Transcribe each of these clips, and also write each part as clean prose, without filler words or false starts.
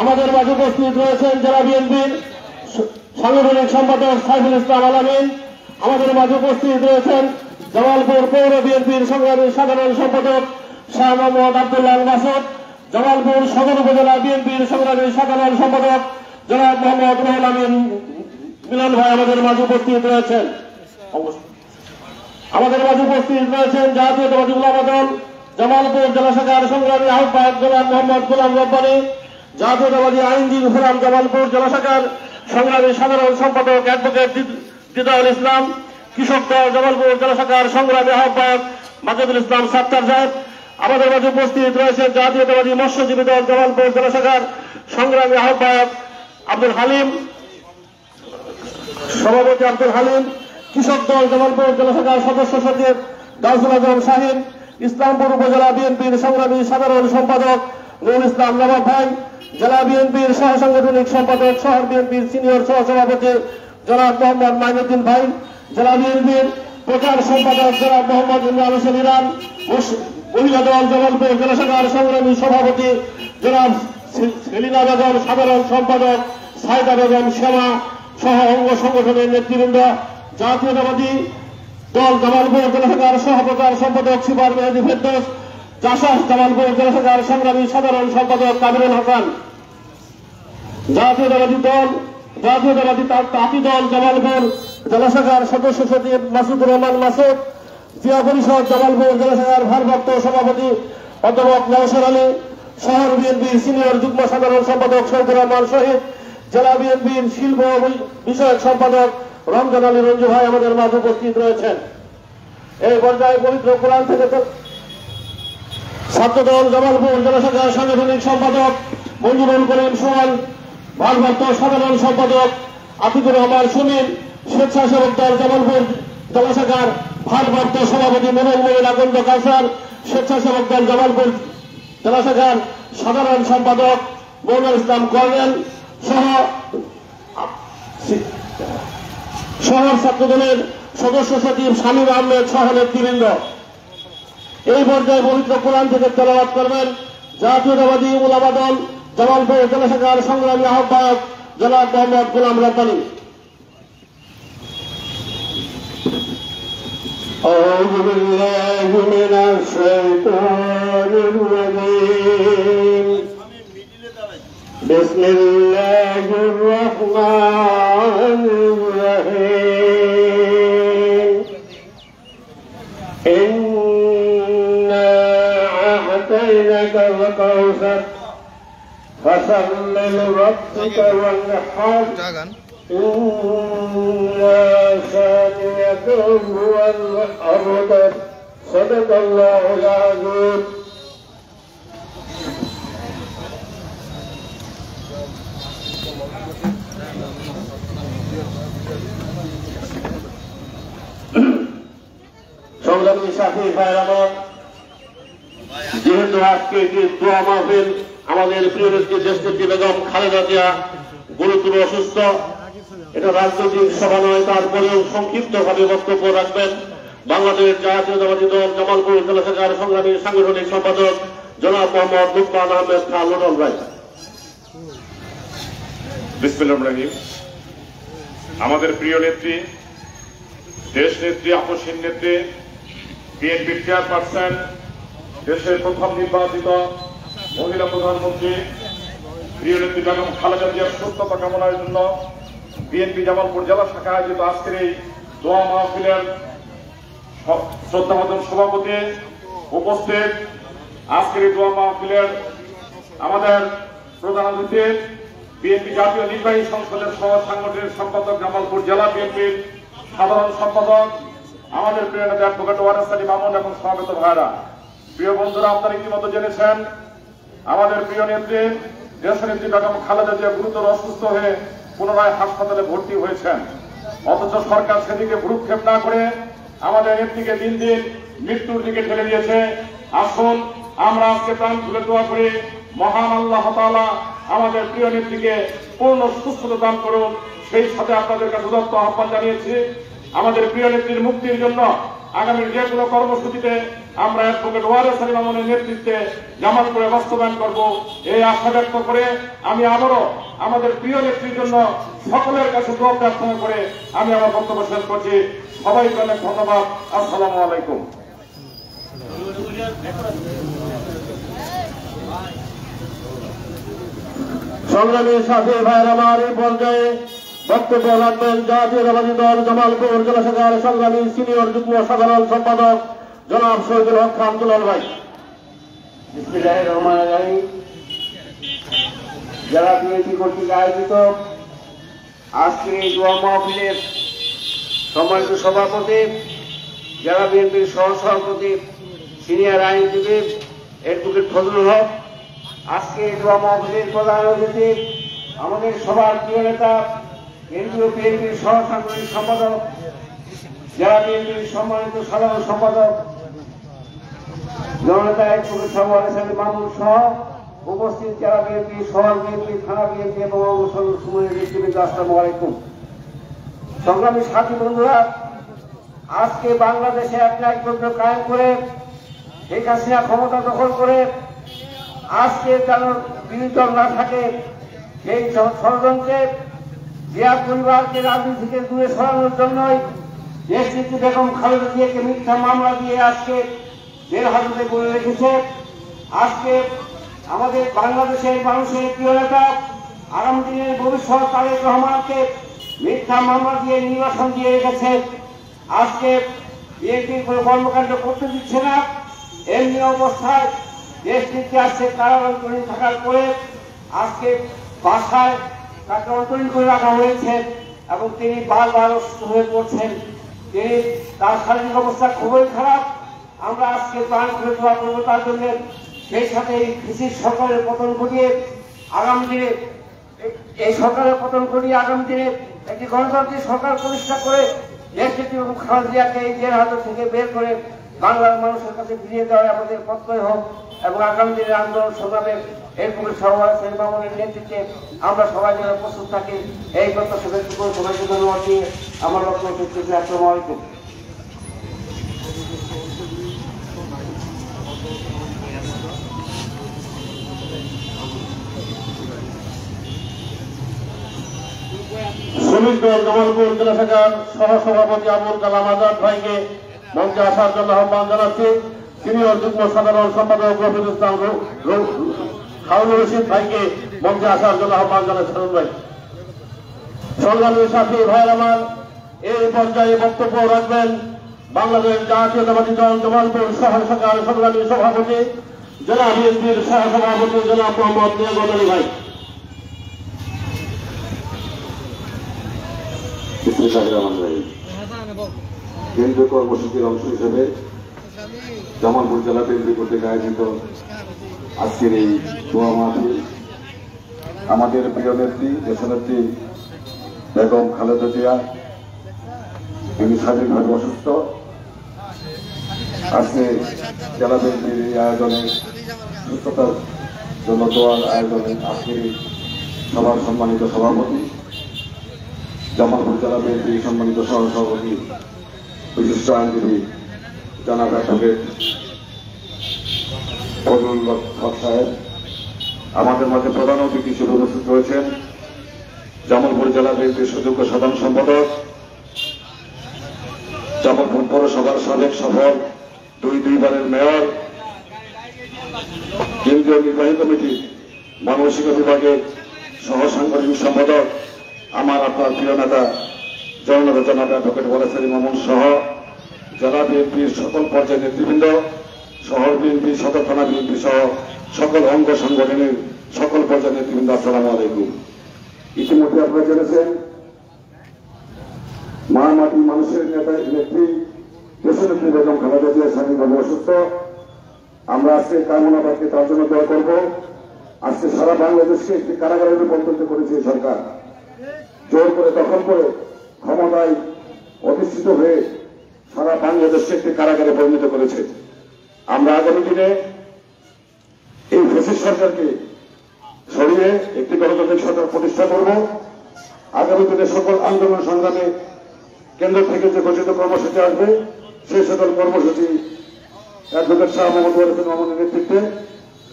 আমাদের মাঝে উপস্থিত রয়েছেন জেলা বিএনপির সাংগঠনিক সম্পাদক সাইফুল ইসলাম আলামিন। আমাদের মাঝে উপস্থিত রয়েছেন জামালপুর পৌর বিএনপির সংগ্রামী সাধারণ সম্পাদক শাহ মোহাম্মদ আব্দুল্লাহ মাসুদ। জামালপুর সদর উপজেলা বিএনপির সংগ্রামী সাধারণ সম্পাদক জনাব মোহাম্মদ রুহুল আমিন মিলন ভাই আমাদের মাঝে উপস্থিত রয়েছেন। আমাদের মাঝে উপস্থিত রয়েছেন জাতীয়তাবাদী উলামা দল জামালপুর জেলা শাখার সংগ্রামী আহ্বায়ক জনাব মোহাম্মদ গোলাম রব্বানী, জাতীয়তাবাদী আইনজীবী ফোরাম জামালপুর জেলা শাখার সংগ্রামী সাধারণ সম্পাদক অ্যাডভোকেট দিদাউল ইসলাম, কৃষক দল জামালপুর জেলা শাখার সংগ্রামী আহ্বায়ক মাজিদুল ইসলাম সাত্তার সাহেব। আমাদের মাঝে উপস্থিত রয়েছেন জাতীয়তাবাদী মৎস্যজীবী দল জামালপুর জেলা শাখার সংগ্রামী আহ্বায়ক আব্দুল হালিম, সভাপতি আব্দুল হালিম, কৃষক দল জামালপুর জেলা শাখার সদস্য সচিব গাউসুল আজম শাহিন, ইসলামপুর উপজেলা বিএনপির সংগ্রামী সাধারণ সম্পাদক নুরুল ইসলাম নবাব ভাই, জেলা বিএনপির সহ সাংগঠনিক সম্পাদক শহর বিএনপির সিনিয়র সহ সভাপতি জনাব মোহাম্মদ মাইনুদ্দিন ভাই, জেলা বিএনপির প্রচার সম্পাদক জনাব মোহাম্মদ ইমরান হোসেন ইরান, মহিলা দল জামালপুর জেলা শাখার সংগ্রামী সভাপতি জনাব সেলিনা বেগম, সাধারণ সম্পাদক সাইদা বেগম শ্যামা সহ অঙ্গ সংগঠনের নেতৃবৃন্দ, জাতীয়তাবাদী দল জামালপুর জেলা শাখার সহপ্রচার সম্পাদক সুপার মেহেদী ফেরদৌস, জাসাস জামালপুর জেলা শাখার সংগ্রামী সাধারণ সম্পাদক কাবিরুল হাসান, জাতীয়তাবাদী তাঁতি দল জামালপুর জেলা শাখার সদস্য সচিব মাসুদুর রহমান মাসুদ, জিয়া পরিষদ জামালপুর জেলা শাখার ভারপ্রাপ্ত সভাপতি অধ্যাপক নওশাদ আলী, শহর বিএনপির সিনিয়র যুগ্ম সাধারণ সম্পাদক শহীদুর রহমান শহীদ, জেলা বিএনপির শিল্প বিষয়ক সম্পাদক রমজান আলী রঞ্জু ভাই আমাদের মাঝে উপস্থিত রয়েছেন। এই পর্যায়ে পবিত্র কোরআন থেকে ছাত্রদল জামালপুর জেলা শাখার সাংগঠনিক সম্পাদক মঞ্জুরুল করিম সোহান, ভারপ্রাপ্ত সাধারণ সম্পাদক আতিকুর রহমান সুনীল, স্বেচ্ছাসেবক দল জামালপুর জেলা শাখার ভারপ্রাপ্ত সভাপতি নুরুল মুমিন আকন্দ কাউসার, স্বেচ্ছাসেবক দল জামালপুর জেলা শাখার সাধারণ সম্পাদক মৌলানা ইসলাম কর্নেল সহ শহর ছাত্রদলের সদস্য সচিব শামীম আহমেদ সহ নেতৃবৃন্দ। এই পর্যায়ে পবিত্র কোরআন থেকে তেলাওয়াত করবেন জাতীয়তাবাদী উলামা দল জামালপুর জেলা শাখার সংগ্রামী আহ্বায়ক জনাব মোহাম্মদ গোলাম রব্বানী। أعوذ بالله من الشيطان الرجيم بسم الله الرحمن الرحيم إنا أعطيناك الكوثر فصل لربك وانحر إن شانئك هو الأبتر صدق الله العظيم সংগ্রামী সাথী ভাইরা, যেহেতু আজকে দোয়া মাহফিল আমাদের প্রিয় নেত্রী দেশনেত্রী বেগম খালেদা জিয়া গুরুতর অসুস্থ, এটা রাজনৈতিক সভা নয়, তারপরেও সংক্ষিপ্ত ভাবে বক্তব্য রাখবেন বাংলাদেশ জাতীয়তাবাদী দল জামালপুর জেলা শাখার সংগ্রামী সাংগঠনিক সম্পাদক জনাব মোহাম্মদ লুৎফর আহমেদ খান লুটন ভাই। বিসমিল্লাহির রহমানির রহিম। আমাদের প্রিয় নেত্রী, দেশ নেত্রী, আপসহীন নেত্রী, বিএনপির চেয়ারপারসন, দেশের প্রথম নির্বাচিত মহিলা প্রধানমন্ত্রী প্রিয় নেত্রী বেগম খালেদা জিয়ার সুস্থতা কামনার জন্য বিএনপি জামালপুর জেলা শাখা আয়োজিত আজকের এই দোয়া মাহফিলের শ্রদ্ধাভাজন সভাপতি উপস্থিত, আজকের এই দোয়া মাহফিলের আমাদের প্রধান অতিথি বিএনপি জাতীয় নির্বাহী সংসদের সহ সাংগঠনিক সম্পাদক জামালপুর জেলা বিএনপির সাধারণ সম্পাদক আমাদের প্রিয় নেতা অ্যাডভোকেট ওয়ারেস আলী মামুন এবং সমাবেত ভাইরা, প্রিয় বন্ধুরা, আপনারা ইতিমধ্যে জেনেছেন আমাদের প্রিয় নেত্রী দেশনেত্রী বেগম খালেদা জিয়া গুরুতর অসুস্থ হয়ে পুনরায় হাসপাতালে ভর্তি হয়েছেন। অথচ সরকার সেদিকে ভ্রুক্ষেপ না করে আমাদের নেত্রীকে দিন দিন মৃত্যুর দিকে ঠেলে দিয়েছে। আসুন আমরা আজকে প্রাণ খুলে দোয়া করি, মহান আল্লাহ তাআলা আমাদের প্রিয় নেত্রীকে পূর্ণ সুস্থতা দান করুন। সেই সাথে আপনাদের কাছে উদাত্ত আহ্বান জানিয়েছি আমাদের প্রিয় নেত্রীর মুক্তির জন্য আগামী যেগুলো কর্মসূচিতে আমরা অ্যাডভোকেট ওয়ারেস আলী মামুনের নেতৃত্বে জামালপুরে বাস্তবায়ন করব, এই আশা ব্যক্ত করে আমি আবারও আমাদের প্রিয় নেত্রীর জন্য সকলের কাছে দোয়া প্রার্থনা করে আমি আমার বক্তব্য শেষ করছি। সবাইকে অনেক ধন্যবাদ। আসসালামু আলাইকুম। সংগ্রামী সাথী ভাইয়ের আমার এই পর্যায়ে বক্তব্য রাখবেন জাতীয়তাবাদী দল জামালপুর জেলা শাখার সংগ্রামী সিনিয়র যুগ্ম সাধারণ সম্পাদক জনাব শহীদুল হক খান দুলাল ভাই। বিসমিল্লাহির রহমানির রহিম। জেলা বিএনপি কর্তৃক আয়োজিত আজকের এই দোয়া মাহফিলের সম্মানিত সভাপতি, জেলা বিএনপির সহসভাপতি, সিনিয়র আইনজীবী অ্যাডভোকেট ফজলুল হক, আজকে এই দোয়া মাহফিলের প্রধান অতিথি আমাদের সবার প্রিয় নেতা কেন্দ্রীয় বিএনপির সহসাংগঠনিক সম্পাদক, জেলা বিএনপির সম্মানিত সাধারণ সম্পাদক জননেতা অ্যাডভোকেট ওয়ারেস আলী মামুন সহ উপস্থিত জেলা বিএনপি, শহর বিএনপি, থানা বিএনপি এবং অঙ্গসংগঠনের নেতৃবৃন্দ, আসসালামু আলাইকুম। সংগ্রামী সাথী বন্ধুরা, আজকে বাংলাদেশে এক নায়কতন্ত্র কায়েম করে শেখ হাসিনা ক্ষমতা দখল করে আজকে যেন বিরোধী দল না থাকে সেই ষড়যন্ত্রে জিয়া পরিবারকে রাজনীতি থেকে দূরে সরানোর জন্যই দেশনেত্রী বেগম খালেদা জিয়াকে মিথ্যা মামলা দিয়ে আজকে জেল হাজতে করে রেখেছে। আজকে আমাদের বাংলাদেশের মানুষের প্রিয় নেতা আগামী দিনের ভবিষ্যৎ তারেক রহমানকে মিথ্যা মামলা দিয়ে নির্বাসন দিয়ে রেখেছে। আজকে বিএনপির কোনো কর্মকাণ্ড করতে দিচ্ছে না। এমনি অবস্থায় দেশনেত্রী আজকে কারাগারে থাকার পরে আজকে বাসায় তাকে অন্তরীণ করে রাখা হয়েছে এবং তিনি বারবার অসুস্থ হয়ে পড়ছেন। তার শারীরিক অবস্থা খুবই খারাপ। আমরা আজকে প্রাণ করে দোয়া করবো তার জন্য। সেই সাথে এই কৃষির সরকারের পতন ঘটিয়ে আগামী দিনে এই সরকারের পতন ঘটিয়ে আগামী দিনে একটি গণতান্ত্রিক সরকার প্রতিষ্ঠা করে দেশনেত্রী এবং খালেদা জিয়াকে এই জেল হাজত থেকে বের করে বাংলার মানুষের কাছে ফিরিয়ে দেওয়া আমাদের প্রত্যয় হোক এবং আগামী দিনের আন্দোলন সংগ্রামে এরপরে সভাপতি মামুনের নেতৃত্বে আমরা সবাই যেন প্রস্তুত থাকি, এই প্রত্যাশা ব্যক্ত করে সবাইকে ধন্যবাদ দিয়ে আমার বক্তব্য শেষ করছি। আসসালামু আলাইকুম। শ্রমিক দল জামালপুর জেলা শাখার সহসভাপতি আবুল কালাম আজাদ ভাইকে মঞ্চে আসার জন্য আহ্বান জানাচ্ছি। সিনিয়র যুগ্ম সাধারণ সম্পাদক রফিকুল ইসলাম হারুনুর রশিদ ভাইকে মঞ্চে আসার জন্য আহ্বান জানাচ্ছেন ভাই। সংগ্রামী সাথী ভাইয়ের আমার এই পর্যায়ে বক্তব্য রাখবেন বাংলাদেশ জাতীয়তাবাদী দল জামালপুর শহর শাখার সংগ্রামী সভাপতি জেলা বিএনপির সহসভাপতি জনাব মোহাম্মদ নিয়ামত আলী ভাই। কেন্দ্রীয় কর্মসূচির অংশ হিসেবে জামালপুর জেলা বিএনপি কর্তৃক আয়োজিত আজকের এই দোয়া মাহফিল আমাদের প্রিয় নেত্রী দেশনেত্রী বেগম খালেদা জিয়া, তিনি শারীরিকভাবে অসুস্থ। আজকে জেলা বিএনপির এই আয়োজনে সুস্থতার জন্য দোয়ার আয়োজনে আজকের এই সভার সম্মানিত সভাপতি, জামালপুর জেলা বিএনপি সম্মানিত সহসভাপতি, বিশিষ্ট আইনজীবী জনাব অ্যাডভোকেট ফজলুল হক সাহেব, আমাদের মাঝে প্রধান অতিথি হিসেবে উপস্থিত রয়েছেন জামালপুর জেলা বিএনপির সুযোগ্য সাধারণ সম্পাদক, জামালপুর পৌরসভার সাবেক সফল দুইবারের মেয়র, কেন্দ্রীয় নির্বাহী কমিটির মানসিকতা বিভাগের সহ সাংগঠনিক সম্পাদক, আমার আপনার প্রিয় নেতা জননেতা জনাব অ্যাডভোকেট ওয়ারেস আলী মামুন সহ জেলা বিএনপির সকল পর্যায়ের নেতৃবৃন্দ, শহর বিএনপি, সদর থানা বিএনপি সহ সকল অঙ্গ সংগঠনের সকল পর্যায়ের নেতৃবৃন্দ, আসসালামু আলাইকুম। ইতিমধ্যে আপনারা জেনেছেন মা মাটি মানুষের নেত্রী দেশনেত্রী বেগম খালেদা জিয়া শারীরিকভাবে অসুস্থ। আমরা আজকে কামনা পাঠকে তার জন্য দোয়া করব। আজকে সারা বাংলাদেশকে একটি কারাগারে রূপান্তরিত করেছে এই সরকার, জোর করে দখল করে ক্ষমতায় অধিষ্ঠিত হয়ে সারা বাংলাদেশকে একটি কারাগারে পরিণত করেছে। আমরা আগামী দিনে এই ফ্যাসিস্ট সরকারকে সরিয়ে একটি গণতান্ত্রিক সরকার প্রতিষ্ঠা করব। আগামী দিনে সকল আন্দোলন সংগ্রামে কেন্দ্র থেকে যে ঘোষিত কর্মসূচি আসবে সেই সকল কর্মসূচি অ্যাডভোকেট শাহ মোহাম্মদ ওয়ারিসুল মামুনের নেতৃত্বে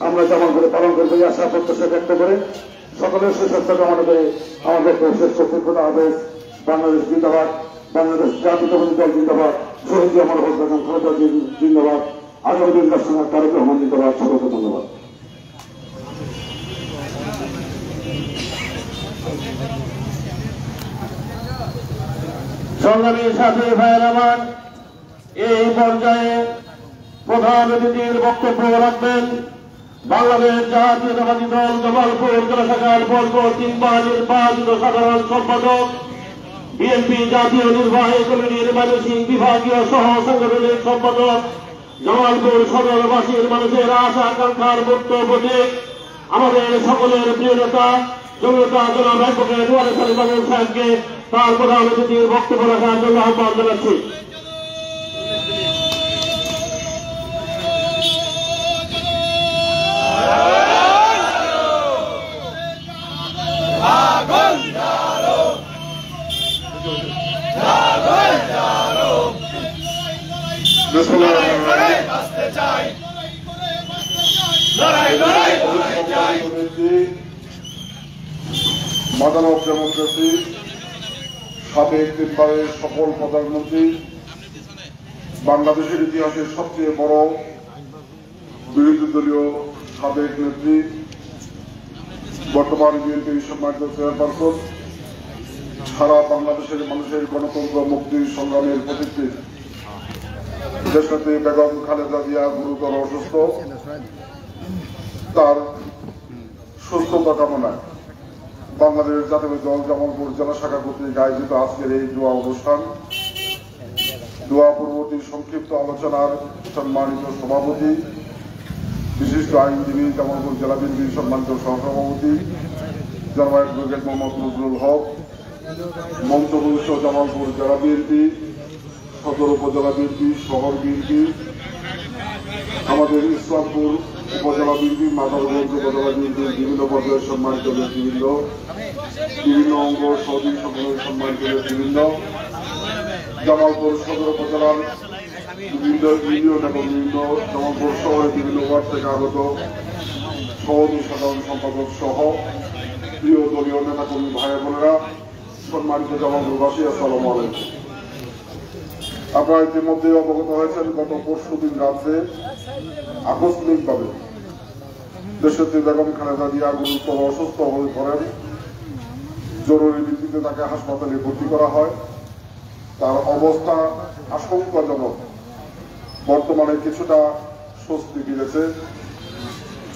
আমরা জামালপুরে পালন করবো এই আশা প্রত্যাশা ব্যক্ত করে সকলের সুস্বাস্থ্য কামনা করে আমাদের শেষ করতে খোদা হাফেজ। বাংলাদেশ জিন্দাবাদ, বাংলাদেশ জাতীয়তাবাদী দল জিন্দাবাদ, শহীদ আমার হোক বেগম খালেদা জিন্দাবাদ, আগামী দিন রাষ্ট্রনাথ তারেক রহমান জিন্দাবাদ। সকলকে ধন্যবাদ। সংগ্রামী সাথী ভাইয়ের আমার, এই পর্যায়ে প্রধান অতিথির বক্তব্য রাখবেন বাংলাদেশ জাতীয়তাবাদী দল জামালপুর জেলা শাখার পরপর 3 বার নির্বাচিত সাধারণ সম্পাদক, বিএনপি জাতীয় নির্বাহী কমিটির ময়মনসিংহ বিভাগীয় সহ সাংগঠনিক সম্পাদক, জামালপুর সদরবাসীর মানুষের আশা আকাঙ্ক্ষার মুক্ত প্রতীক, আমাদের সকলের প্রিয় নেতা জনতা জনাব অ্যাডভোকেট ওয়ারিস আলী মামুন সাহেবকে তার প্রধান অতিথির বক্তব্য রাখার জন্য আহ্বান জানাচ্ছি। মাদার অফ ডেমোক্রেসি, সাবেক 3 বারের সফল প্রধানমন্ত্রী, বাংলাদেশের ইতিহাসের সবচেয়ে বড় বিরোধী দলীয় সাবেক নেত্রী, বর্তমান বিএনপির সম্মানিত চেয়ারপারসন, সারা বাংলাদেশের মানুষের গণতন্ত্র মুক্তির সংগ্রামের প্রতীকী দেশনেত্রী বেগম খালেদা জিয়া গুরুতর অসুস্থ। তার সুস্থতা কামনায় বাংলাদেশ জাতীয় দল জামালপুর জেলা শাখা কর্তৃক আয়োজিত আজকের এই দোয়া অনুষ্ঠান, দোয়া পূর্ববর্তী সংক্ষিপ্ত আলোচনার সম্মানিত সভাপতি, বিশিষ্ট আইনজীবী জামালপুর জেলা বিএনপির সম্মানিত সহসভাপতি জনাব অ্যাডভোকেট মোহাম্মদ নজরুল হক, মঞ্চপুরুষ জামালপুর জেলা বিএনপি, সদর উপজেলা বিএনপি, শহর বিএনপি, আমাদের ইসলামপুর উপজেলা বিএনপি, মাদারগঞ্জ উপজেলা বিএনপির বিভিন্ন পর্যায়ের সম্মানিত নেতৃবৃন্দ, বিভিন্ন অঙ্গ সৌদি সংগঠনের সম্মানিত নেতৃবৃন্দ, জামালপুর সদর উপজেলার বিভিন্ন ইউনিয়ন এবং বিভিন্ন জামালপুর শহরের বিভিন্ন ওয়ার্ড থেকে আগত সহযোগী সাধারণ সম্পাদক সহ প্রিয় দলীয় নেতাকর্মী ভাই বোনেরা, সম্মানিত জামালপুরবাসী, আসসালামু আলাইকুম। আপনারা ইতিমধ্যে অবগত হয়েছেন, গত পরশুদিন রাত্রে আকস্মিকভাবে দেশনেত্রী বেগম খালেদা জিয়া গুরুতর অসুস্থ হয়ে পড়েন। জরুরি ভিত্তিতে তাকে হাসপাতালে ভর্তি করা হয়। তার অবস্থা আশঙ্কাজনক, বর্তমানে কিছুটা স্বস্তি ফিরেছে।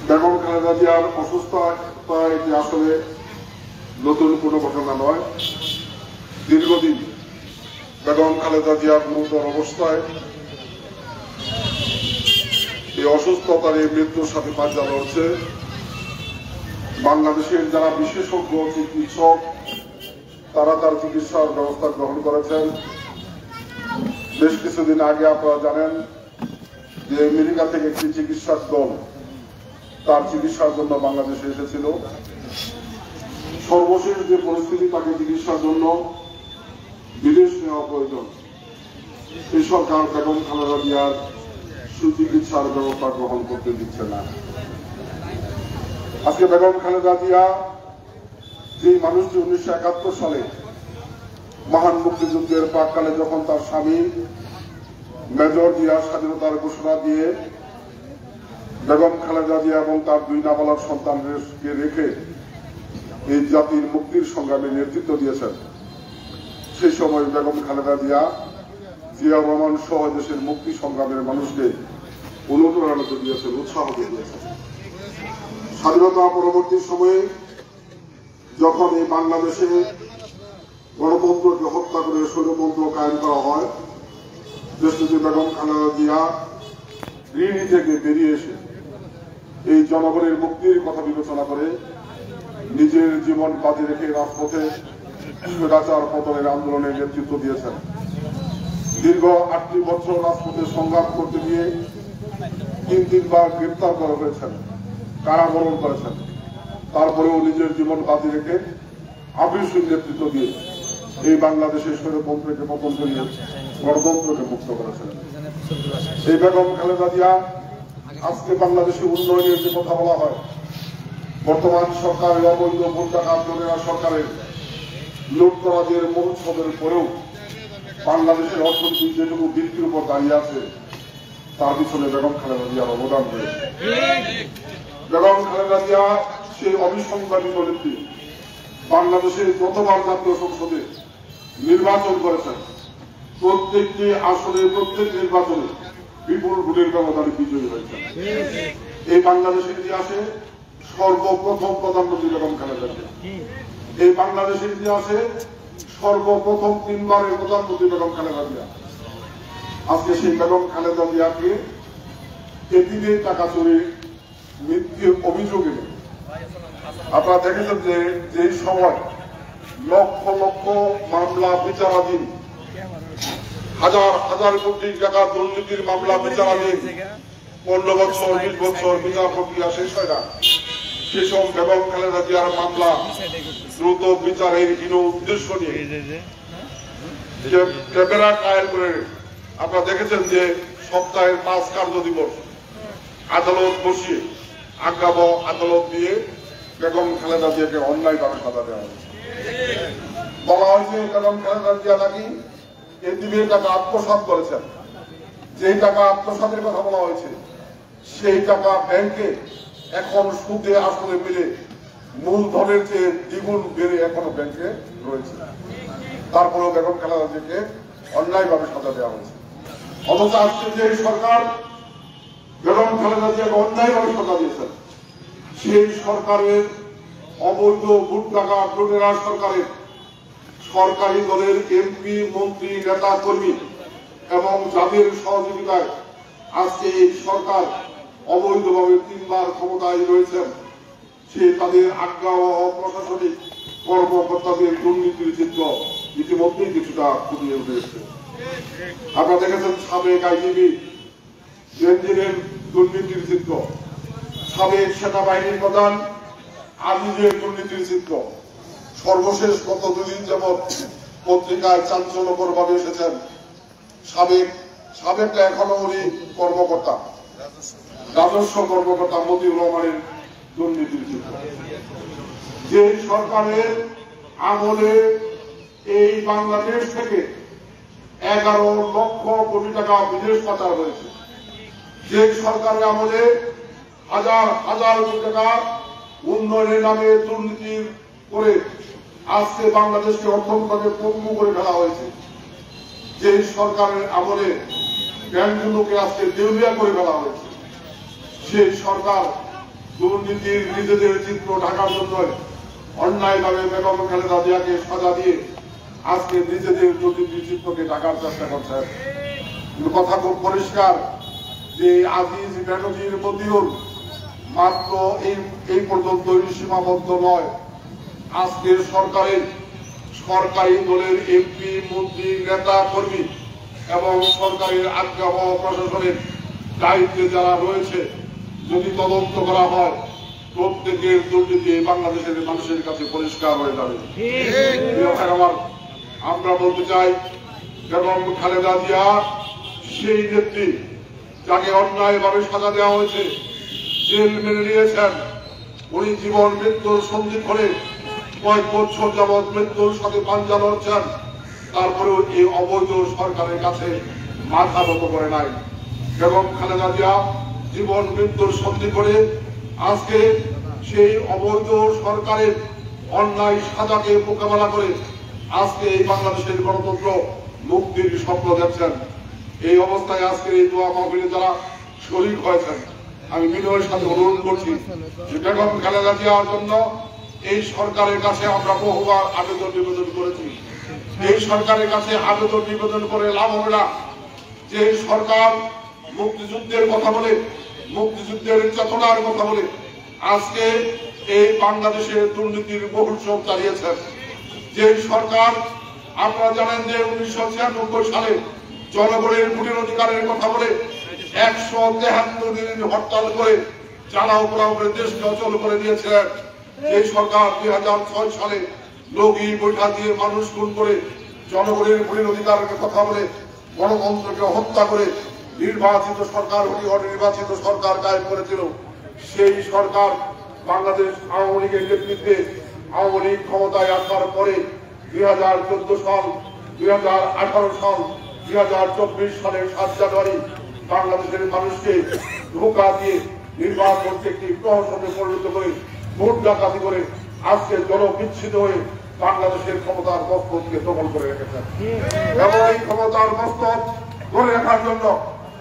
বেগম খালেদা জিয়ার অসুস্থতা এটি আসলে নতুন কোনো ঘটনা নয়। দীর্ঘদিন বেগম খালেদা জিয়া গুরুতর অবস্থায় এই অসুস্থতার এই মৃত্যুর সাথে পাঞ্জা লড়ছে। বাংলাদেশের যারা বিশেষজ্ঞ চিকিৎসক তারা তার চিকিৎসার ব্যবস্থা গ্রহণ করেছেন। বেশ কিছুদিন আগে আপনারা জানেন যে আমেরিকা থেকে একটি চিকিৎসক দল তার চিকিৎসার জন্য বাংলাদেশে এসেছিল। সর্বশেষ যে পরিস্থিতি, তাকে চিকিৎসার জন্য বিদেশ নেওয়া প্রয়োজন। এই সরকার বেগম খালেদা জিয়ার সুচিকিৎসার ব্যবস্থা গ্রহণ করতে দিচ্ছে না। আজকে বেগম খালেদা জিয়া যে মানুষটি 1971 সালে মহান মুক্তিযুদ্ধের প্রাককালে যখন তার স্বামী মেজর জিয়া স্বাধীনতার ঘোষণা দিয়ে বেগম খালেদা জিয়া এবং তার 2 নাবালক সন্তানকে রেখে এই জাতির মুক্তির সংগ্রামে নেতৃত্ব দিয়েছেন, সেই সময় বেগম খালেদা জিয়া জিয়াউর রহমান সহ দেশের মুক্তি সংগ্রামের মানুষকে অনুপ্রেরণা দিয়েছেন, উৎসাহ দিয়েছেন। স্বাধীনতা পরবর্তী সময়ে যখন এই বাংলাদেশে গণতন্ত্রকে হত্যা করে স্বৈরতন্ত্র কায়েম করা হয়, দেশনেত্রী বেগম খালেদা জিয়া গৃহিণী থেকে বেরিয়ে এসে এই জনগণের মুক্তির কথা বিবেচনা করে নিজের জীবন বাজি রেখে রাজপথে স্বৈরাচার পতনের আন্দোলনের নেতৃত্ব দিয়েছেন। দীর্ঘ 8টি বছর রাজপথে সংগ্রাম করতে গিয়ে 3 বার গ্রেপ্তার করা হয়েছেন, কারাবরণ করেছেন। তারপরেও নিজের জীবন বাজি রেখে আবির্ষীর নেতৃত্ব দিয়ে এই বাংলাদেশের স্বৈরতন্ত্রকে পতন করিয়ে গণতন্ত্রকে মুক্ত করেছিলেন। এই বেগম খালেদা জিয়া আজকে বাংলাদেশে উন্নয়নের যে কথা বলা হয়, বর্তমান সরকারের অবৈধ ভোট টাকা নেওয়া সরকারের লুটতরাজের মহোৎসবের পরেও বাংলাদেশের অর্থনীতি যেটুকু ভিত্তির উপর দাঁড়িয়ে আছে তার পিছনে বেগম খালেদা জিয়ার অবদান রয়েছে। বেগম খালেদা জিয়া সেই অবিসংবাদিত নেত্রী বাংলাদেশের যতবার জাতীয় সংসদে নির্বাচন করেছেন, প্রত্যেকটি আসনে প্রত্যেক নির্বাচনে বিপুল ভোটের ব্যবধানে বিজয়ী হয়েছে। এই বাংলাদেশের ইতিহাসে সর্বপ্রথম প্রধানমন্ত্রী বেগম খালেদা জিয়া, এই বাংলাদেশের ইতিহাসে সর্বপ্রথম 3 বারের প্রধানমন্ত্রী বেগম খালেদা জিয়া। আজকে সেই বেগম খালেদা জিয়াকে এতিমের টাকা চুরি মৃত্যুর অভিযোগে আপনারা দেখেছেন যে যেই সময় লক্ষ লক্ষ মামলা বিচারাধীন, হাজার হাজার কোটি টাকা দুর্নীতির মামলা বিচারাধীন, 15 বছর 20 বছর বিচার প্রক্রিয়া শেষ হয় না, সেসব বেগম খালেদা জিয়ার মামলা দ্রুত বিচারের হীন উদ্দেশ্য নিয়ে ক্যামেরা ট্রায়াল করে আপনারা দেখেছেন যে সপ্তাহের 5 কার্য দিবস আদালত বসিয়ে আজ্ঞাব আদালত দিয়ে বেগম খালেদা জিয়াকে অন্যায়ভাবে সাজা দেওয়া হয়েছে। বলা হয়েছে বেগম খালেদা জিয়া নাকি এতিমের টাকা আত্মসাৎ করেছেন। যেই টাকা আত্মসাতের কথা বলা হয়েছে সেই টাকা ব্যাংকে এখন সুদে আসলে মিলে মূলধনের চেয়ে দ্বিগুণ বেড়ে এখনো ব্যাংকে রয়েছে। তারপরেও বেগম খালেদা জিয়াকে অন্যায়ভাবে সাজা দেওয়া হয়েছে। অথচ আজকে যে সরকার বেগম খালেদা জিয়াকে অন্যায়ভাবে সাজা দিয়েছেন, সেই সরকারের অবৈধ ভোট টাকা লুটেরা সরকারের সরকারি দলের এমপি, মন্ত্রী, নেতা কর্মী এবং যাদের সহযোগিতায় আজকে এই সরকার অবৈধভাবে 3 বার ক্ষমতায় রয়েছেন, সে তাদের আজ্ঞা ও প্রশাসনিক কর্মকর্তাদের দুর্নীতির চিত্র ইতিমধ্যেই কিছুটা ফুটিয়ে উঠেছে। আপনারা দেখেছেন সাবেক আইজিবি বেনজিরের দুর্নীতির চিত্র, সাবেক সেনাবাহিনীর প্রধান আজিজের দুর্নীতির চিত্র। সর্বশেষ গত 2 দিন যাবৎ পত্রিকায় চাঞ্চল্যকর ভাবে এসেছেন সাবেকটা এখনো উনি কর্মকর্তা, রাজস্ব কর্মকর্তা মতিউর রহমানের দুর্নীতির চিত্র। যে সরকারের আমলে এই বাংলাদেশ থেকে 11 লক্ষ কোটি টাকা বিদেশ পাচার হয়েছে, যে সরকারের আমলে হাজার হাজার কোটি টাকা উন্নয়নের নামে দুর্নীতি করে আজকে বাংলাদেশকে অর্থনীতিকে পঙ্গু করে ফেলা হয়েছে, যে সরকারের আমলে ব্যাংকগুলোকে আজকে দেউলিয়া করে ফেলা হয়েছে, সেই সরকার দুর্নীতির নিজেদের চিত্র ঢাকার জন্য অন্যায়ভাবে বেগম খালেদা জিয়াকে সাজা দিয়ে আজকে নিজেদের দুর্নীতির চিত্রকে ঢাকার চেষ্টা করছেন। কথা খুব পরিষ্কার যে আজিজ, বেনজির, মতিউর মাত্র এই পর্যন্তই সীমাবদ্ধ নয়। আজকের সরকারের সরকারি দলের এমপি, মন্ত্রী, নেতা কর্মী এবং সরকারের আজ্ঞা ও প্রশাসনের দায়িত্বে যারা রয়েছে, যদি তদন্ত করা হয় প্রত্যেকের দুর্নীতি বাংলাদেশের মানুষের কাছে পরিষ্কার হয়ে যাবে। আমরা বলতে চাই বেগম খালেদা জিয়া সেই নেত্রী যাকে অন্যায়ভাবে সাজা দেওয়া হয়েছে, জেল মেনে নিয়েছেন। উনি জীবন মৃত্যুর সন্ধি করে কয়েক বছর যাবৎ মৃত্যুর সাথে পাঞ্জা লড়ছেন, তারপরেও এই অবৈধ সরকারের কাছে মাথা নত করে নাই। বেগম খালেদা জিয়া জীবন মৃত্যুর সন্ধি করে আজকে সেই অবৈধ সরকারের অন্যায় সাজাকে মোকাবেলা করে আজকে এই বাংলাদেশের গণতন্ত্র মুক্তির স্বপ্ন দেখছেন। এই অবস্থায় আজকে এই দোয়া মাহফিলে যারা শরীক হয়েছেন, আমি বিনয়ের সাথে অনুরোধ করছি যে বেগম খালেদা জিয়ার জন্য এই সরকারের কাছে আমরা বহুবার আবেদন নিবেদন করেছি। এই সরকারের কাছে আবেদন নিবেদন করে লাভ হবে না। যে সরকার মুক্তিযুদ্ধের কথা বলে, মুক্তিযুদ্ধের চেতনার কথা বলে আজকে এই বাংলাদেশের দুর্নীতির মহোৎসব চালিয়েছেন, যে সরকার আপনারা জানেন যে 1996 সালে জনগণের ভোটের অধিকারের কথা বলে 173 দিন হরতাল করে চালাও পোড়াও করে দেশকে অচল করে দিয়েছিলেন। এই সরকার 2006 সালে লগি বৈঠা দিয়ে মানুষ খুন করে জনগণের ভোটের অধিকারের কথা বলে গণতন্ত্রকে হত্যা করে নির্বাচিত সরকার অনির্বাচিত সরকার কায়েম করেছিল। সেই সরকার বাংলাদেশ আওয়ামী লীগের নেতৃত্বে আওয়ামী লীগ ক্ষমতায় আসার পরে 2014 সাল, 2018 সাল, 2024 সালের 7 জানুয়ারি বাংলাদেশের মানুষকে ধোঁকা দিয়ে নির্বাচনকে একটি প্রহসনে পরিণত করে ভোট ডাকাতি করে আজকে জনবিচ্ছিন্ন হয়ে বাংলাদেশের ক্ষমতার মস্তকে দখল করে রেখেছেন। এবং এই ক্ষমতার মস্তক ধরে রাখার জন্য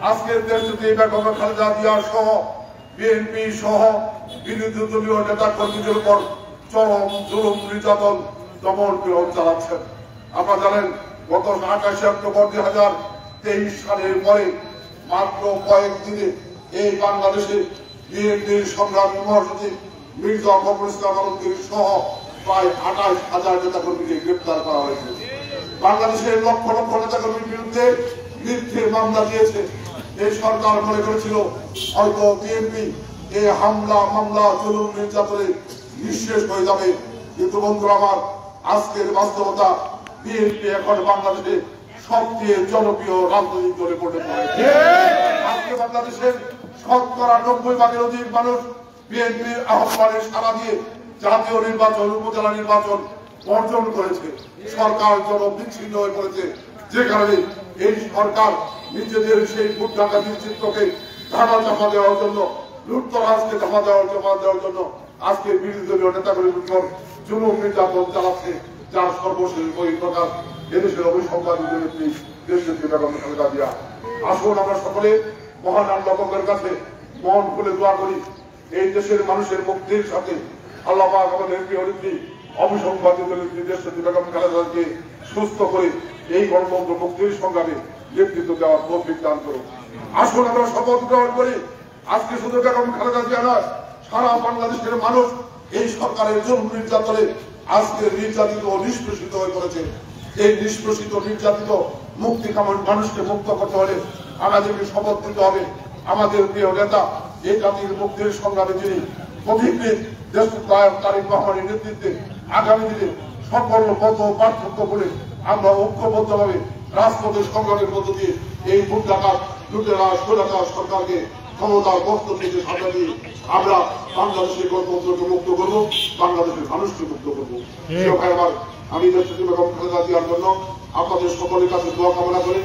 আজকের দেশটি বেগম খালেদা জিয়া সহ বিএনপি সহ বিরোধী দলীয় নেতা কর্মীদের উপর চরম জুলুম নির্যাতন দমন পীড়ন চালাচ্ছেন। আপনারা জানেন গত 28 অক্টোবর 2023 সালের পরে মাত্র কয়েকদিনে এই বাংলাদেশে বিএনপির সংগ্রামী মহাসচিব মির্জা ফখরুল ইসলাম আলমগীর সহ প্রায় 28,000 নেতাকর্মীকে গ্রেপ্তার করা হয়েছে। বাংলাদেশের লক্ষ লক্ষ নেতাকর্মীর বিরুদ্ধে মিথ্যে মামলা দিয়েছে। এই সরকার মনে করেছিল হয়তো বিএনপি এই হামলা মামলা জুলুম নির্যাতনে নিঃশেষ হয়ে যাবে, কিন্তু বন্ধুরা আমার, আজকের বাস্তবতা বিএনপি এখন বাংলাদেশে সবচেয়ে জনপ্রিয় রাজনৈতিক দলে পরিণত হয়েছে। আজকে বাংলাদেশের 90% অধিক মানুষ বিএনপির আহ্বানে সাড়া দিয়ে জাতীয় নির্বাচন, উপজেলা নির্বাচন বর্জন করেছে। সরকার জনবিচ্ছিন্ন হয়ে পড়েছে, যে কারণে এই সরকার নিজেদের সেই ভোট ডাকাতির চিত্রকে ধামা চাপা দেওয়ার জন্য, লুটতরাজকে ধামা দেওয়ার জন্য আজকে বিরোধী দলীয় নেতাগুলির উপর জুলুম নির্যাতন চালাচ্ছে, যার সর্বশেষ বহিঃপ্রকাশ এদেশের অভিসংবাদিত নেত্রী দেশনেত্রী বেগম খালেদা জিয়া। আসুন আমরা সকলে মহান আল্লাহর কাছে মন খুলে দোয়া করি, এই দেশের মানুষের মুক্তির সাথে আল্লাহ পাক আমাদের প্রিয় নেত্রী অভিসংবাদিত নেত্রী দেশনেত্রী বেগম খালেদা জিয়াকে সুস্থ করে এই গণতন্ত্র মুক্তির সংগ্রামে নেতৃত্ব দেওয়ার তৌফিক দান করুন। আসুন আমরা শপথ গ্রহণ করি, আজকে শুধু বেগম খালেদা জিয়া নয়, সারা বাংলাদেশের মানুষ এই সরকারের জুলুম নির্যাতনে আজকে নির্যাতিত ও নিষ্পেষিত হয়ে পড়েছে। এই নিষ্পেষিত নির্যাতিত মুক্তি কামন মানুষকে মুক্ত করতে হলে আমাদেরকে শপথ নিতে হবে। আমাদের প্রিয় নেতা এই জাতির মুক্তির সংগ্রামে যিনি পথিকৃৎ দেশনায়ক তারেক রহমানের নেতৃত্বে আগামী দিনে সকল মত পার্থক্য বলে আমরা ঐক্যবদ্ধভাবে রাজপথের সংগ্রামের মধ্য দিয়ে এই ভোট ডাকাত লুটেরা স্বৈরাচার সরকারকে ক্ষমতার বস্ত থেকে সাজা দিয়ে আমরা বাংলাদেশের গণতন্ত্রকে মুক্ত করবো, বাংলাদেশের মানুষকে মুক্ত করবো। আবার আমি দেশনেত্রী বেগম খালেদা জিয়ার জন্য আপনাদের সকলের কাছে দোয়া কামনা করে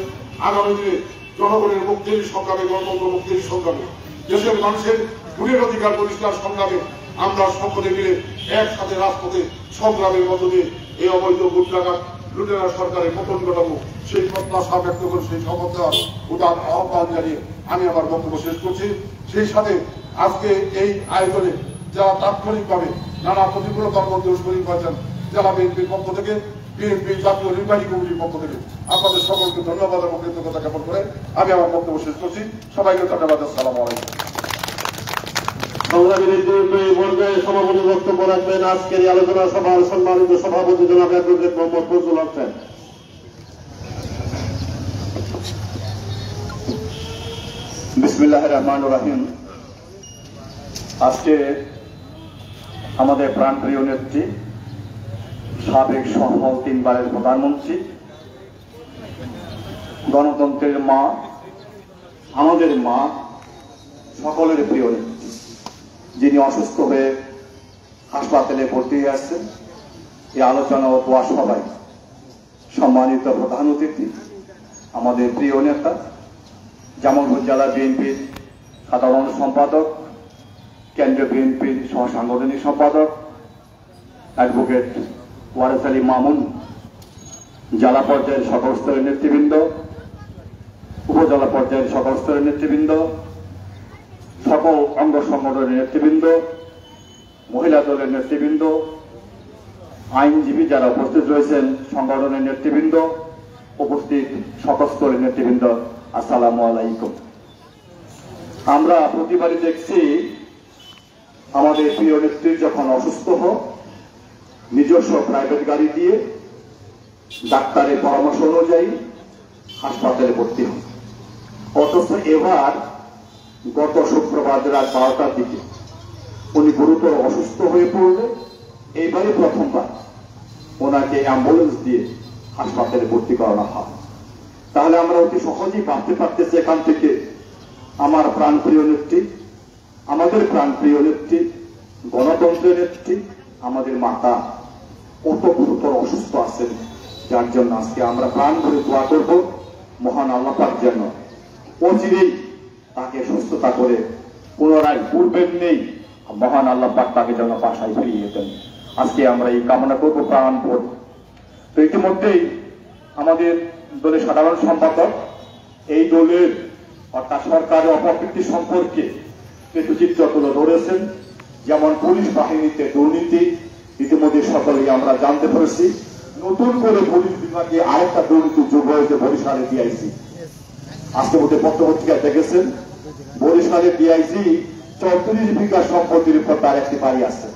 আগামী দিনে জনগণের মুক্তির সংগ্রামে, গণতন্ত্র মুক্তির সংগ্রামে, দেশের মানুষের ভোটের অধিকার পরিষ্কার সংগ্রামে আমরা সকলে মিলে একসাথে রাজপথে সংগ্রামের মধ্য দিয়ে এই অবৈধ ভোট ডাকাত লুটেরা সরকারের পতন ঘটাবো, সেই প্রত্যাশা ব্যক্ত করে সেই শপথ দেওয়ার উদার আহ্বান জানিয়ে আমি আমার বক্তব্য শেষ করছি। সেই সাথে আজকে এই আয়োজনে যারা তাৎক্ষণিকভাবে নানা প্রতিকূলতার মধ্যে শরীর হয়েছেন, জেলা বিএনপির পক্ষ থেকে, বিএনপি জাতীয় নির্বাহী কমিটির পক্ষ থেকে আপনাদের সকলকে ধন্যবাদ এবং কৃতজ্ঞতা জ্ঞাপন করে আমি আমার বক্তব্য শেষ করছি। সবাইকে ধন্যবাদ। আসসালামু আলাইকুম। সংগ্রামী নেতৃবৃন্দ পর্যায়ে সভাপতি বক্তব্য রাখবেন আজকের এই আলোচনা সভার সম্মানিত সভাপতি জনাব অ্যাডভোকেট মোহাম্মদ ফজলুল হক সাহেব। বিসমিল্লাহির রহমানির রহিম। আজকে আমাদের প্রাণপ্রিয় নেত্রী, সাবেক সহ 3 বারের প্রধানমন্ত্রী, গণতন্ত্রের মা, আমাদের মা, সকলের প্রিয় নেত্রী, যিনি অসুস্থ হয়ে হাসপাতালে ভর্তি হয়ে আসছেন, এই আলোচনা ও দোয়া সভায় সম্মানিত প্রধান অতিথি, আমাদের প্রিয় নেতা, জামালপুর জেলা বিএনপির সাধারণ সম্পাদক, কেন্দ্রীয় বিএনপির সহ সাংগঠনিক সম্পাদক অ্যাডভোকেট ওয়ারেস আলী মামুন, জেলা পর্যায়ের সকল স্তরের নেতৃবৃন্দ, উপজেলা পর্যায়ের সকল স্তরের নেতৃবৃন্দ, সকল অঙ্গ সংগঠনের নেতৃবৃন্দ, মহিলা দলের নেতৃবৃন্দ, আইনজীবী যারা উপস্থিত রয়েছেন, সংগঠনের নেতৃবৃন্দ, উপস্থিত সকল স্তরের নেতৃবৃন্দ, আসসালামু আলাইকুম। আমরা প্রতিবারই দেখছি আমাদের প্রিয় নেত্রী যখন অসুস্থ হোক নিজস্ব প্রাইভেট গাড়ি দিয়ে ডাক্তারের পরামর্শ অনুযায়ী হাসপাতালে ভর্তি হন। অথচ এবার গত শুক্রবার রাত 12টার দিকে উনি গুরুতর অসুস্থ হয়ে পড়লে এইবারই প্রথমবার ওনাকে অ্যাম্বুলেন্স দিয়ে হাসপাতালে ভর্তি করানো হয়। তাহলে আমরা অতি সহজেই ভাবতে পারতেছি এখান থেকে আমার প্রাণপ্রিয় নেত্রী, আমাদের প্রাণপ্রিয় নেত্রী, গণতন্ত্রের নেত্রী, আমাদের মাতা কত গুরুতর অসুস্থ আছেন, যার জন্য আজকে আমরা প্রাণ ভরে দোয়া করব মহান আল্লাহ পাক যেন অচিরেই তাকে সুস্থতা করে পুনরায় পূর্বের নেই মহান আল্লাহ পাক তাকে যেন বাসায় ফিরিয়ে যেতেন। আজকে আমরা এই কামনা করবো প্রাণ ভরে। তো ইতিমধ্যেই আমাদের দলের সাধারণ সম্পাদক এই দলের অর্থাৎ সরকারের অপকীর্তি সম্পর্কে কিছু চিত্র তুলে ধরেছেন, যেমন পুলিশ বাহিনীতে দুর্নীতি ইতিমধ্যে সকলেই আমরা জানতে পেরেছি। নতুন করে পুলিশ বিভাগে আরেকটা দুর্নীতি যোগ হয়েছে বরিশালে ডিআইজি। আজকে মধ্যে পত্রপত্রিকায় দেখেছেন বরিশালে ডিআইজি 34 বিঘা সম্পত্তির উপর তার একটি বাড়ি আছে,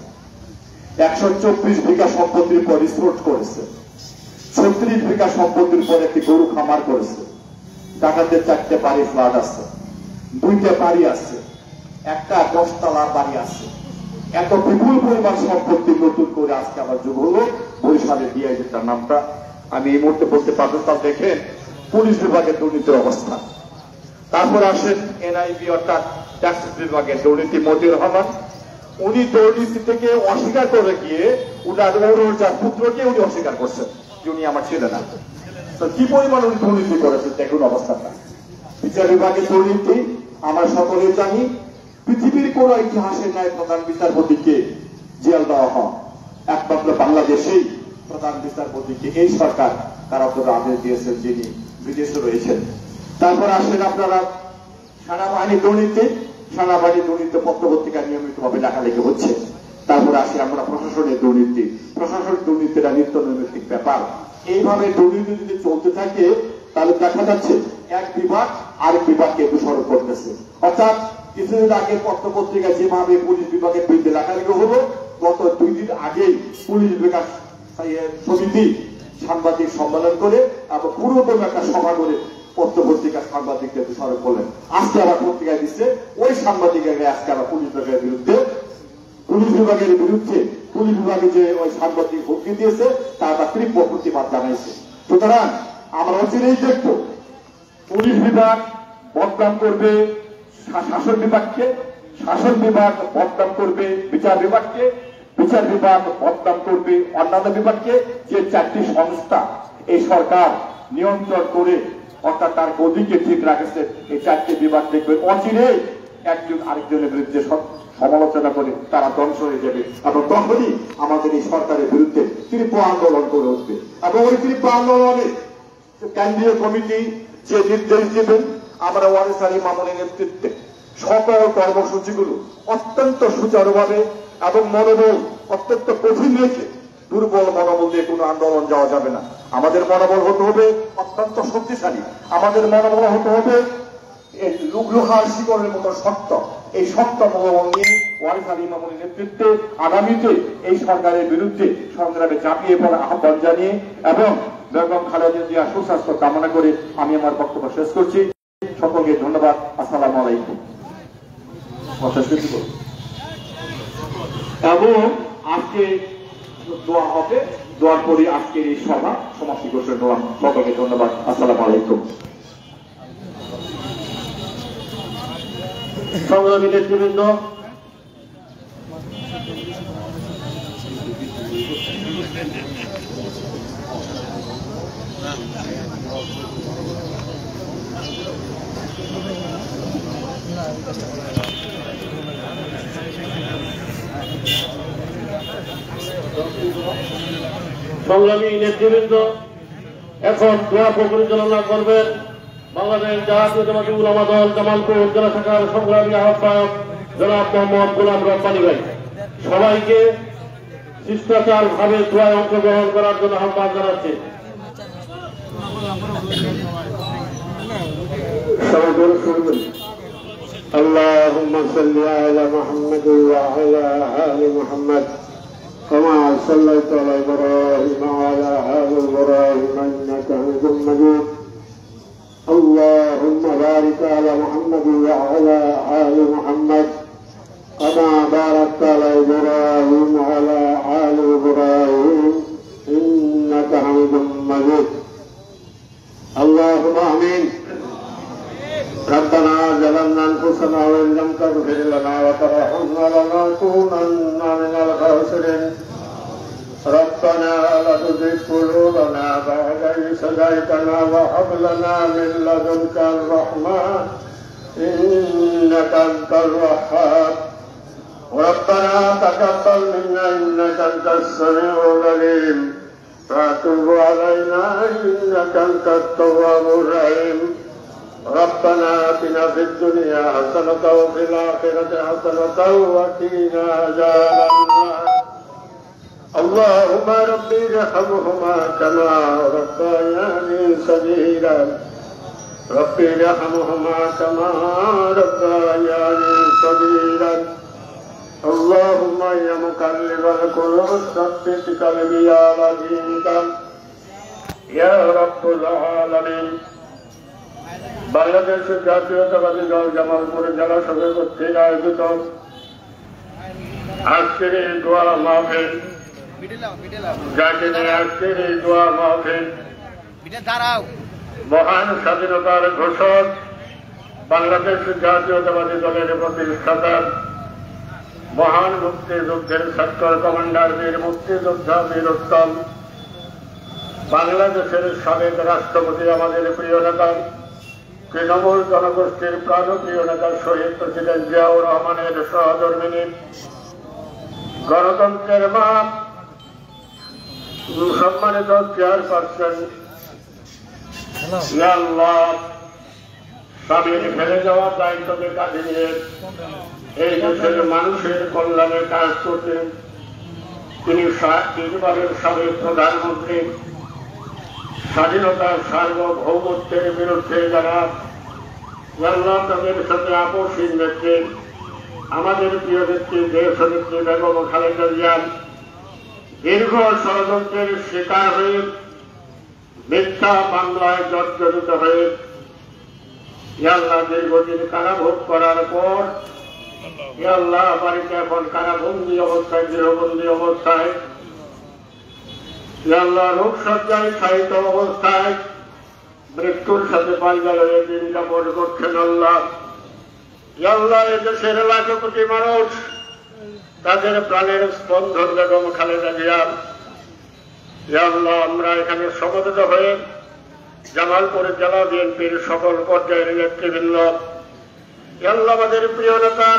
124 বিঘা সম্পত্তির উপর রিসোর্ট করেছে, 36 বিঘা সম্পত্তির উপর একটি গরু খামার করেছে, ঢাকাতে 4টে বাড়ি ফ্ল্যাট আছে, 2টে বাড়ি আছে, একটা 10 তলার বাড়ি আছে। এত বিপুল পরিমাণ সম্পত্তি নতুন করে আজকে আবার যোগ হলো বরিশালের ডিআইজিটার নামটা আমি এই মুহূর্তে বলতে পারবো। তা দেখেন পুলিশ বিভাগের দুর্নীতির অবস্থা। তারপর আসেন এনআইবি অর্থাৎ ট্যাক্স বিভাগের দুর্নীতি মতিউর রহমান। উনি দুর্নীতি থেকে অস্বীকার করে গিয়ে উনার যার পুত্রকে উনি অস্বীকার করছেন যে উনি আমার ছেলে না। তো কি পরিমাণ উনি দুর্নীতি করেছেন দেখুন অবস্থাটা। বিচার বিভাগের দুর্নীতি আমরা সকলে জানি, পৃথিবীর কোন ইতিহাসের ন্যায় প্রধান বিচারপতিকে জেল দেওয়া হয় একমাত্র বাংলাদেশেই প্রধান বিচারপতিকে এই সরকার কারাগারে আদেশ দিয়েছেন যিনি বিদেশে রয়েছেন। তারপর আসেন আপনারা সেনাবাহিনী দুর্নীতি, সেনাবাহিনী দুর্নীতি পত্রপত্রিকা নিয়মিতভাবে লেখালেখি হচ্ছে। তারপরে আসি আমরা প্রশাসনের দুর্নীতি, প্রশাসনিক দুর্নীতিটা নিত্য নৈমিত্তিক ব্যাপার। এইভাবে দুর্নীতি যদি চলতে থাকে তাহলে দেখা যাচ্ছে এক বিভাগ আরেক বিভাগকে দোষারোপ করতেছে। অর্থাৎ কিছুদিন আগে পত্রপত্রিকা যেভাবে পুলিশ বিভাগের বিরুদ্ধে লেখালেখি হলো, গত 2 দিন আগেই পুলিশ বিভাগ সমিতি সাংবাদিক সম্মেলন করে এবং পুরোদম একটা সভা করে পত্রপত্রিকা সাংবাদিকদের দোষারোপ করলেন। আজকে আবার পত্রিকায় দিচ্ছে ওই সাংবাদিকেরা আজকে আবার পুলিশ বিভাগের বিরুদ্ধে পুলিশ বিভাগে যে ওই সাংবাদিক হুমকি দিয়েছে তার তীব্র প্রতিবাদ জানাইছে। সুতরাং আমরা অচিরেই দেখব পুলিশ বিভাগ বদনাম করবে শাসন বিভাগকে, শাসন বিভাগ বদনাম করবে বিচার বিভাগকে, বিচার বিভাগ বদনাম করবে অন্যান্য বিভাগকে। যে 4টি সংস্থা এই সরকার নিয়ন্ত্রণ করে অর্থাৎ তার গদিকে ঠিক রাখেছে, এই 4টি বিভাগ দেখবে অচিরেই একজন আরেকজনের বিরুদ্ধে সমালোচনা করে তারা ধ্বংস হয়ে যাবে এবং তখনই আমাদের এই সরকারের বিরুদ্ধে তীব্র আন্দোলন করে উঠবে। এবং ওই তীব্র আন্দোলনে কেন্দ্রীয় কমিটি যে নির্দেশ দেবেন, আমরা ওয়ারিস আলী মামুনের নেতৃত্বে সকল কর্মসূচিগুলো অত্যন্ত সুচারুভাবে এবং মনোবল অত্যন্ত কঠিন রেখে, দুর্বল মনোবল দিয়ে কোনো আন্দোলন যাওয়া যাবে না। আমাদের মনোবল হতে হবে অত্যন্ত শক্তিশালী, আমাদের মনোবল হতে হবে লোহার শিকড়ের মতো শক্ত। এই শক্ত মনোবল নিয়ে ওয়ারিস আলী মামুনের নেতৃত্বে আগামীতে এই সরকারের বিরুদ্ধে সংগ্রামে ঝাঁপিয়ে পড়া আহ্বান জানিয়ে এবং বেগম খালেদা জিয়া সুস্বাস্থ্য কামনা করে আমি আমার বক্তব্য শেষ করছি। সকলকে ধন্যবাদ। আসসালামু আলাইকুম। এবং আজকে দোয়া হবে, দোয়ার পরে আজকের এই সভা সমাপ্তি ঘোষণা করলাম। সকলকে ধন্যবাদ। আসসালামু আলাইকুম। সংগ্রামী নেতৃবৃন্দ, এখন দোয়া পরিচালনা করবেন বাংলাদেশ জাতীয়তাবাদী উলামা দল জামালপুর জেলা শাখার সংগ্রামী আহ্বায়ক জনাব মোহাম্মদ গোলাম রব্বানী ভাই। সবাইকে শিষ্টাচার ভাবে দোয়ায় অংশগ্রহণ করার জন্য আহ্বান জানাচ্ছি। اللهم صل على محمد وعلى آل محمد كما صليت على إبراهيم وعلى آل إبراهيم إنك حميد مجيد. اللهم بارك على محمد وعلى آل محمد كما باركت على إبراهيم وعلى آل إبراهيم إنك حميد مجيد. اللهم آمين. ربنا ظلمنا أنفسنا وإن لم تغفر لنا وترحمنا لنكونن من الخاسرين. ربنا لا تزغ قلوبنا بعد إذ هديتنا وهب لنا من لدنك الرحمة إنك أنت الوهاب. ربنا تقبل منا إنك أنت السميع العليم وتب علينا إنك أنت التواب الرحيم. ربنا آتنا في الدنيا حسنة وفي الآخرة حسنة وقنا عذاب النار. اللهم ربي ارحمهما كما ربياني صغيرا. ربي ارحمهما كما ربياني صغيرا. اللهم يا مقلب القلوب ثبت قلبي على دينك يا رب العالمين. বাংলাদেশ জাতীয়তাবাদী দল জামালপুর জেলা সভা কর্তৃক আয়োজিত আজকের এই দোয়া মাহফিল, যাকে নিয়ে আজকের এই দোয়া মাহফিল মহান স্বাধীনতার ঘোষক বাংলাদেশ জাতীয়তাবাদী দলের প্রতিষ্ঠাতা মহান মুক্তিযুদ্ধের সেক্টর কমান্ডার বীর মুক্তিযোদ্ধা বীর উত্তম বাংলাদেশের সাবেক রাষ্ট্রপতি, আমাদের প্রিয় নেতা, তৃণমূল জনগোষ্ঠীর প্রাণপ্রিয় নেতা শহীদ প্রেসিডেন্ট জিয়াউর রহমানের সহধর্মিনী, গণতন্ত্রের মা, সম্মানিত চেয়ারপারসন, স্বামীর ফেলে যাওয়ার দায়িত্বকে কাঁধে নিয়ে এই দেশের মানুষের কল্যাণে কাজ করতেন তিনি 3বারের সাবেক প্রধানমন্ত্রী। স্বাধীনতার সার্বভৌমত্বের বিরুদ্ধে যারা তাদের সাথে আপোষহীন নেত্রী, আমাদের প্রিয় নেত্রী দেশনেত্রী বেগম খালেদা জিয়া দীর্ঘ ষড়যন্ত্রের শিকার হয়ে মিথ্যা মামলায় জর্জরিত হয়ে দীর্ঘদিন কারাভোগ করার পর বাড়িতে এখন কারাবন্দি অবস্থায়, গৃহবন্দী অবস্থায়, রোগসজ্জায় শায়িত অবস্থায় মৃত্যুর সাথে পাল্লা লয়ে দিন যাপন করছেন। আল্লাহ এদেশের লাখ কোটি মানুষ, তাদের প্রাণের স্পন্দন বেগম খালেদা জিয়া। আল্লাহ আমরা এখানে সমবেত হয়ে জামালপুর জেলা বিএনপির সকল পর্যায়ের নেতৃবৃন্দ, আল্লাহ আমাদের প্রিয় নেতা,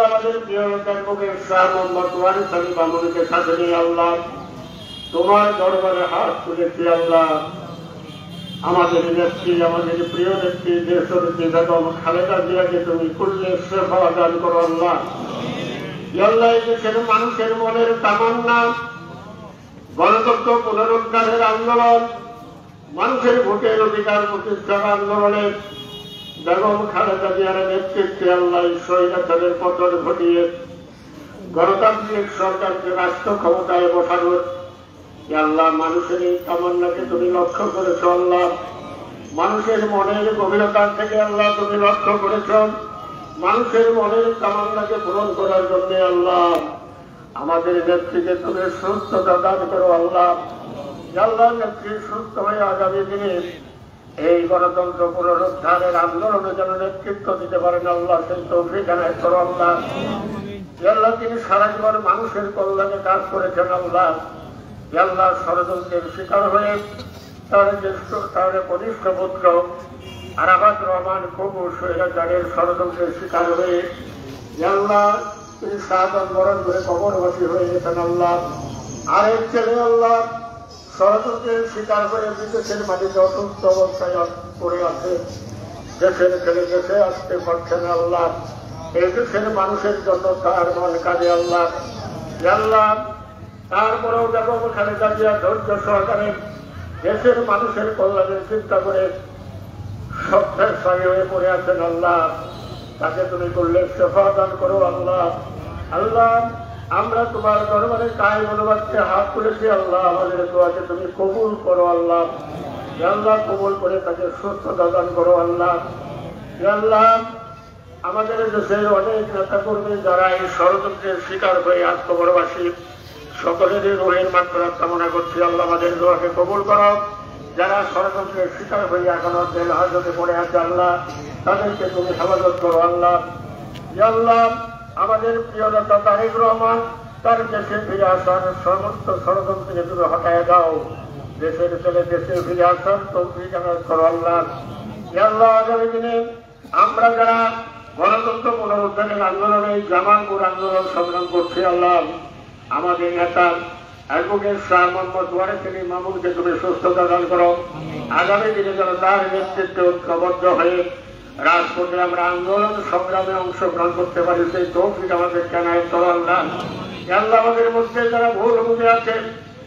আমাদের প্রিয় নেতার মুখে শাহ মোহাম্মদ ওয়ারিস আলী মামুনকে সাথে নিয়ে আল্লাহ তোমার দরবারে হাত তুলেছি। আল্লাহ আমাদের নেত্রী, আমাদের প্রিয় নেত্রী দেশনেত্রী বেগম খালেদা জিয়াকে তুমি কুল্লে শেফা দান করো। আল্লাহ এই দেশের মানুষের মনের তামান্না, গণতন্ত্র পুনরুদ্ধারের আন্দোলন, মানুষের ভোটের অধিকার প্রতিষ্ঠার আন্দোলনে বেগম খালেদা জিয়ার নেতৃত্বে আল্লাহ স্বৈরাচারের পতন ঘটিয়ে গণতান্ত্রিক সরকারকে রাষ্ট্র ক্ষমতায় বসানোর আল্লাহ মানুষের এই তামান্নাকে তুমি লক্ষ্য করেছ। আল্লাহ মানুষের মনের গভীরতা থেকে আল্লাহ তুমি লক্ষ্য করেছ। মানুষের মনের তামান্নাকে পূরণ করার জন্য আল্লাহ আমাদের নেত্রীকে তুমি সুস্থতা দান করো। আল্লাহ নেত্রী সুস্থ হয়ে আগামী দিনে এই গণতন্ত্র পুনরুদ্ধারের আন্দোলনে যেন নেতৃত্ব দিতে পারেন আল্লাহ সেই তৌফিক এনায়েত করো। আল্লাহ তিনি সারা জীবন মানুষের কল্যাণে কাজ করেছেন। আল্লাহ ষড়যন্ত্রের শিকার হয়ে তার কনিষ্ঠ পুত্র আরাফাত রহমান কবু স্বৈরাচারের ষড়যন্ত্রের শিকার হয়ে তিনি শাহাদাত বরণ করে কবরবাসী হয়ে গেছেন। আরেক ছেলে ষড়যন্ত্রের শিকার হয়ে বিদেশের মাটিতে অসুস্থ অবস্থায় পড়ে আছে। দেশের ছেলে দেশে আসতে পারছেন। এই দেশের মানুষের জন্য তার মন কাজে। তারপরেও বেগম খালেদা জিয়া ধৈর্য সহকারে দেশের মানুষের কল্যাণের চিন্তা করে সত্যের সঙ্গে হয়ে পড়ে আছেন। তাকে তুমি করলে শেফা দান করো। আল্লাহ আমরা তোমার দরবারে কায়ে মনোবাদকে হাত তুলেছি। আমাদের দোয়াকে তুমি কবুল করো। কবুল করে তাকে সুস্থতা দান করো। আমাদের দেশের অনেক নেতা কর্মী যারা এই ষড়যন্ত্রের শিকার হয়ে আত্মপরবাসী, সকলেরই রোহের মাত্রা কামনা করছি। আমাদের দোয়াকে কবুল করো। যারা ষড়যন্ত্রের শিকার হয়ে এখনো জেল হাজতে পড়ে আছে আল্লাহ, তাদেরকে তুমি হেফাজত করো আল্লাহ। আল্লাহ, আমাদের প্রিয় নেতা তারেক রহমান তার দেশে ফিরে আসার সমস্ত ষড়যন্ত্রকে তুমি হটায় দাও। দেশের ছেলে দেশে ফিরে আসার তৌফিক এনায়েত করো আল্লাহ। আল্লাহ, আগামী দিনে আমরা যারা গণতন্ত্র পুনরুদ্ধারের আন্দোলনে জামালপুর আন্দোলন সংগ্রাম করছি আল্লাহ, আমাদের নেতা অ্যাডভোকেট শাহ মোহাম্মদ ওয়ারেস আলী মামুনকে তুমি সুস্থতা দান করো। আগামী দিনে যেন তার নেতৃত্বে ঐক্যবদ্ধ হয়ে রাজপথে আমরা আন্দোলন সংগ্রামে অংশগ্রহণ করতে পারি, সেই তৌফিক আমাদের এনায়েত করো আল্লাহ। আল্লাহ, আমাদের মধ্যে যারা ভুল বুঝে আছেন,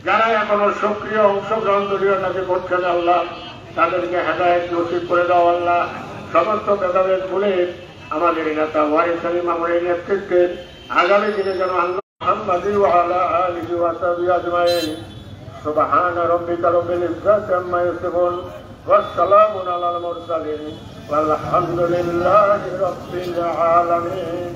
যারা এখনো সক্রিয় অংশগ্রহণ দলীয়তাকে করছেন আল্লাহ, তাদেরকে হেদায়েত নসিব করে দাও আল্লাহ। সমস্ত ভেদাভেদ ভুলে আমাদের নেতা ওয়ারিস আলী মামুনের নেতৃত্বে আগামী দিনে যেন محمد وعلى آله وصحبه أجمعين سبحان ربك رب العزة عما يصفون والسلام على المرسلين والحمد لله رب العالمين.